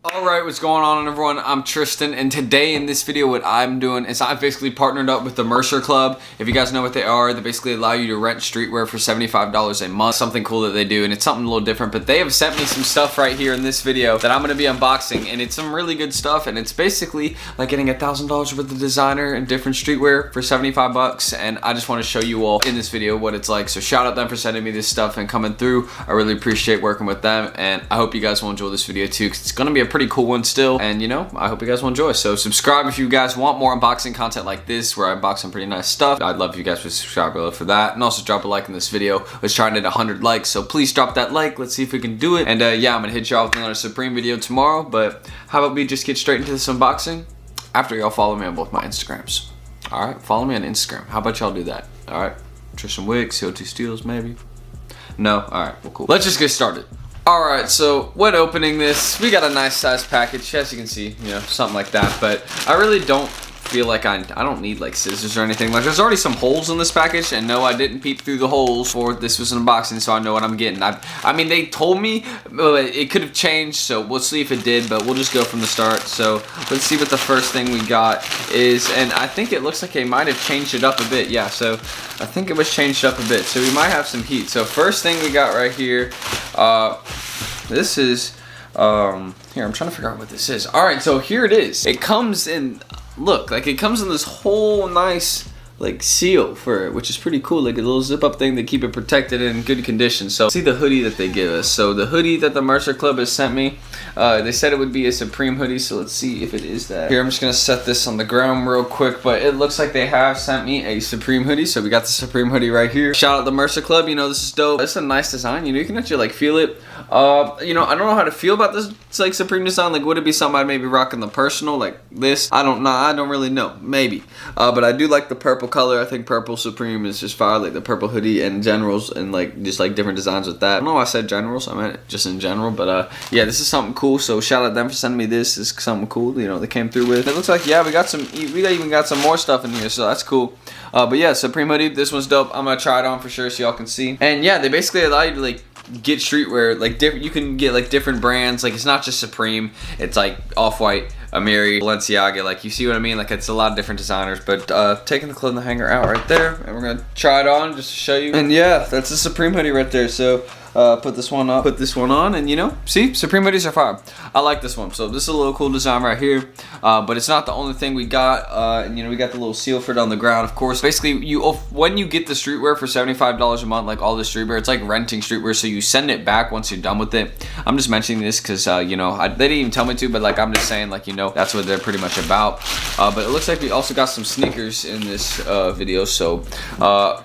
Alright, what's going on everyone? I'm Tristan, and today in this video what I'm doing is I've basically partnered up with the Mercer Club. If you guys know what they are, they basically allow you to rent streetwear for $75 a month. Something cool that they do, and it's something a little different, but they have sent me some stuff right here in this video that I'm going to be unboxing, and it's some really good stuff, and it's basically like getting $1,000 worth of designer and different streetwear for 75 bucks, and I just want to show you all in this video what it's like. So shout out them for sending me this stuff and coming through. I really appreciate working with them, and I hope you guys will enjoy this video too, because it's going to be a pretty cool one still, and you know, I hope you guys will enjoy. So subscribe if you guys want more unboxing content like this where I unbox some pretty nice stuff. I'd love if you guys would subscribe below for that, and also drop a like in this video. Let's try and hit 100 likes, so please drop that like. Let's see if we can do it. And yeah, I'm gonna hit y'all with another Supreme video tomorrow, but how about we just get straight into this unboxing after y'all follow me on both my Instagrams. Alright, follow me on Instagram. How about y'all do that? Alright, Tristan Wick, CO2 Steals maybe? No? Alright, well cool. Let's just get started. Alright, so when opening this, we got a nice size package, as you can see, you know, something like that, but I really don't feel like I don't need like scissors or anything. Like, there's already some holes in this package, and no, I didn't peep through the holes for this was an unboxing, so I know what I'm getting. I mean, they told me it could have changed, so we'll see if it did, but we'll just go from the start. So let's see what the first thing we got is, and I think it looks like they might have changed it up a bit. Yeah, so I think it was changed up a bit, so we might have some heat. So first thing we got right here, this is here, I'm trying to figure out what this is. Alright, so here it is. It comes in, look, like it comes in this whole nice like seal for it, which is pretty cool, like a little zip up thing to keep it protected and in good condition. So see the hoodie that they give us. So the hoodie that the Mercer Club has sent me, they said it would be a Supreme hoodie, so let's see if it is that. Here, I'm just gonna set this on the ground real quick, but it looks like they have sent me a Supreme hoodie, so we got the Supreme hoodie right here. Shout out the Mercer Club, you know, this is dope. It's a nice design, you know, you can actually like feel it. You know, I don't know how to feel about this. It's like Supreme design. Like, would it be something I'd maybe rock in the personal, like this? I don't know. I don't really know. Maybe. But I do like the purple color. I think purple Supreme is just fire. Like the purple hoodie and generals and like just like different designs with that. I don't know why I said generals. I meant just in general. But yeah, this is something cool. So shout out them for sending me this. This is something cool. You know, they came through with. It looks like, yeah, we got some. We even got some more stuff in here. So that's cool. But yeah, Supreme hoodie. This one's dope. I'm gonna try it on for sure so y'all can see. And yeah, they basically allow you to like get streetwear, like different. You can get like different brands. Like, it's not just Supreme. It's like Off-White, Amiri, Balenciaga. Like, you see what I mean? Like, it's a lot of different designers. But taking the clothing hanger out right there, and we're gonna try it on just to show you. And yeah, that's a Supreme hoodie right there. So put this one up, put this one on, and you know, see, Supreme hoodies are fire. I like this one. So this is a little cool design right here, but it's not the only thing we got. And you know, we got the little seal for it on the ground, of course. Basically, when you get the streetwear for $75 a month, like all the streetwear, it's like renting streetwear, so you send it back once you're done with it. I'm just mentioning this because you know, they didn't even tell me to, but like I'm just saying, like, you know, that's what they're pretty much about. But it looks like we also got some sneakers in this video. So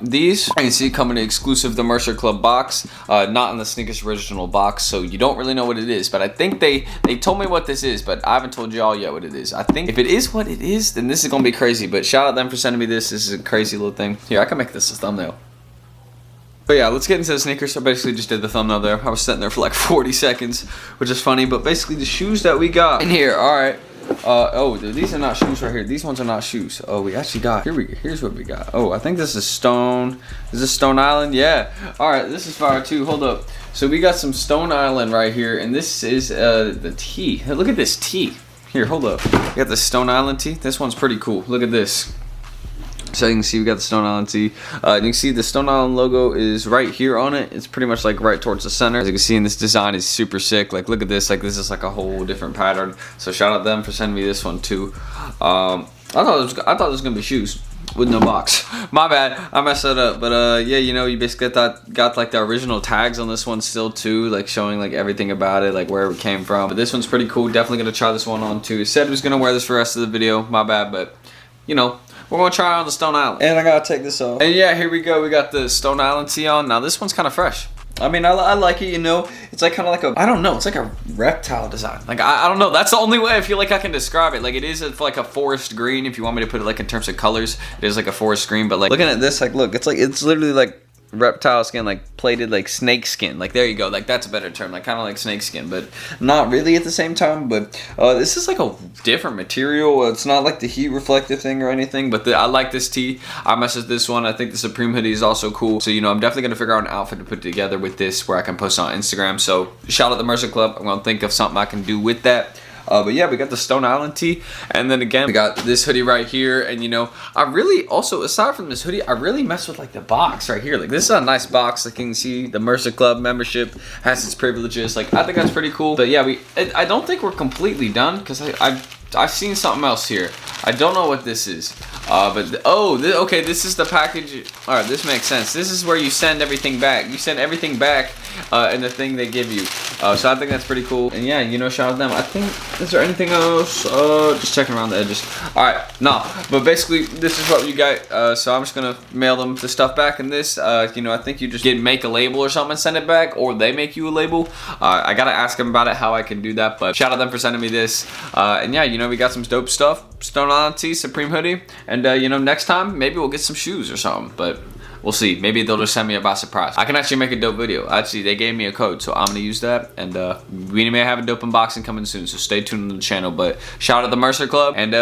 these, you can see, come in an exclusive the Mercer Club box, not in the sneakers original box, so you don't really know what it is. But I think they told me what this is, but I haven't told y'all yet what it is. I think if it is what it is, then this is gonna be crazy. But shout out them for sending me this. This is a crazy little thing. Here, I can make this a thumbnail. But yeah, let's get into the sneakers. So I basically just did the thumbnail there. I was sitting there for like 40 seconds, which is funny. But basically the shoes that we got in here, alright. Oh, these are not shoes right here. These ones are not shoes. Oh, we actually got, here's what we got. Oh, I think this is Stone. Is this Stone Island? Yeah. Alright, this is fire too. Hold up. So we got some Stone Island right here, and this is the tee. Hey, look at this tee. Here, hold up. We got the Stone Island tee. This one's pretty cool. Look at this. So you can see we got the Stone Island tee. You can see the Stone Island logo is right here on it. It's pretty much like right towards the center. As you can see, and this design is super sick. Like, look at this. Like, this is like a whole different pattern. So shout out them for sending me this one too. I thought it was gonna be shoes with no box. My bad, I messed that up. But yeah, you know, you basically got like the original tags on this one still too, like showing like everything about it, like where it came from. But this one's pretty cool. Definitely gonna try this one on too. It said it was gonna wear this for the rest of the video. My bad, but you know, we're gonna try it on the Stone Island. And I gotta take this off. And yeah, here we go. We got the Stone Island tee on. Now this one's kind of fresh. I mean, I like it, you know. It's like kind of like a, I don't know, it's like a reptile design. Like, I don't know. That's the only way I feel like I can describe it. Like, it is like a forest green, if you want me to put it like in terms of colors. It is like a forest green, but like looking at this, like, look, it's literally like reptile skin, like plated like snake skin. Like there you go, like that's a better term, like kind of like snake skin, but not really at the same time. But this is like a different material. It's not like the heat reflective thing or anything, but I like this tee. I mess with this one. I think the Supreme hoodie is also cool. So, you know, I'm definitely gonna figure out an outfit to put together with this where I can post on Instagram. So shout out the Mercer Club. I'm gonna think of something I can do with that. But yeah, we got the Stone Island tee, and then again we got this hoodie right here. And you know, I really also, aside from this hoodie, I really mess with like the box right here. Like this is a nice box. Like you can see the Mercer Club membership has its privileges. Like I think that's pretty cool. But yeah, I don't think we're completely done, because I've seen something else here. I don't know what this is. Okay, this is the package. All right, this makes sense. This is where you send everything back. You send everything back in the thing they give you. So I think that's pretty cool. And yeah, you know, shout out to them. I think, is there anything else? Just checking around the edges. All right, no, but basically this is what you got. So I'm just gonna mail them the stuff back in this. You know, I think you just make a label or something and send it back, or they make you a label. I gotta ask them about it, how I can do that. But shout out them for sending me this. And yeah, you know, we got some dope stuff. Stone Island tee, Supreme hoodie, and you know, next time maybe we'll get some shoes or something, but we'll see. Maybe they'll just send me a by surprise. I can actually make a dope video. Actually, they gave me a code, so I'm gonna use that, and we may have a dope unboxing coming soon, so stay tuned to the channel. But shout out to the Mercer Club, and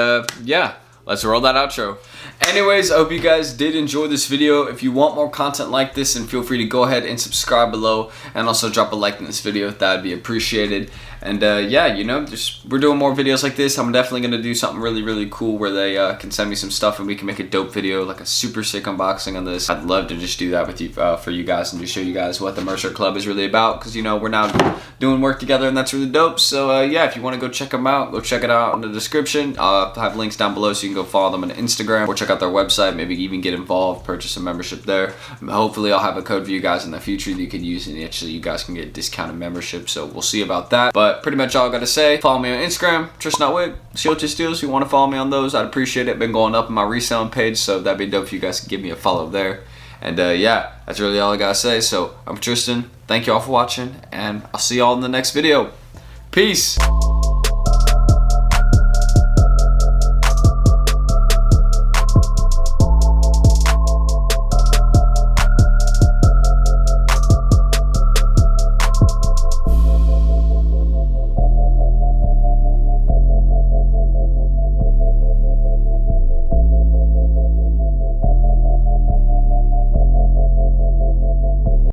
yeah, let's roll that outro. Anyways, I hope you guys did enjoy this video. If you want more content like this, then feel free to go ahead and subscribe below, and also drop a like in this video. That would be appreciated. And yeah, you know, we're doing more videos like this. I'm definitely gonna do something really cool where they can send me some stuff and we can make a dope video, like a super sick unboxing on this. I'd love to just do that with you, for you guys, and just show you guys what the Mercer Club is really about, because you know, we're now doing work together, and that's really dope. So yeah, if you want to go check them out, go check it out in the description. I'll have links down below so you can go follow them on Instagram or check out their website, maybe even get involved, purchase a membership there. Hopefully I'll have a code for you guys in the future that you can use, and actually you guys can get discounted membership, so we'll see about that. But pretty much all I gotta say, follow me on Instagram, Tristan Wick, Shield Steals. If you want to follow me on those, I'd appreciate it. Been going up on my reselling page, so that'd be dope if you guys could give me a follow there. And yeah, that's really all I gotta say. So I'm Tristan, thank you all for watching, and I'll see y'all in the next video. Peace.